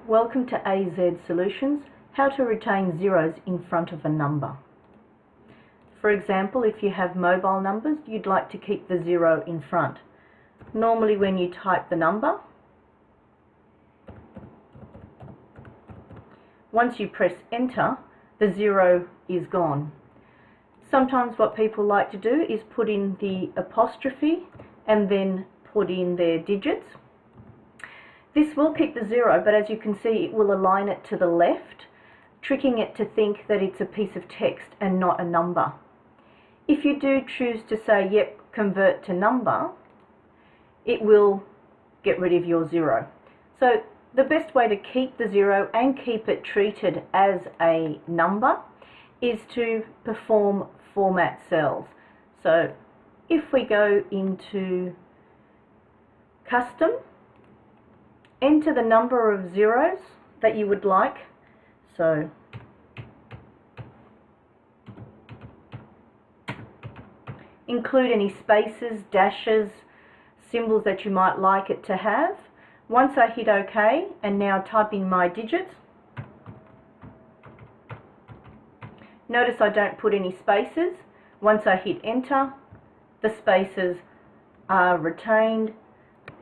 Welcome to AZ Solutions, how to retain zeros in front of a number. For example, if you have mobile numbers, you'd like to keep the zero in front. Normally when you type the number, once you press enter, the zero is gone. Sometimes what people like to do is put in the apostrophe and then put in their digits. This will keep the zero, but as you can see, it will align it to the left, tricking it to think that it's a piece of text and not a number. If you do choose to say, yep, convert to number, it will get rid of your zero. So the best way to keep the zero and keep it treated as a number is to perform format cells. So if we go into custom, enter the number of zeros that you would like. So include any spaces, dashes, symbols that you might like it to have. Once I hit OK and now type in my digits, notice I don't put any spaces. Once I hit enter, the spaces are retained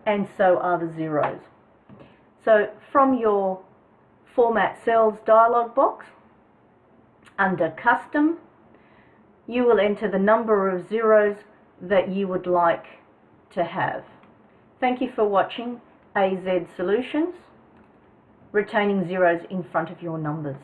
and so are the zeros. So from your Format Cells dialog box, under Custom, you will enter the number of zeros that you would like to have. Thank you for watching AZ Solutions, retaining zeros in front of your numbers.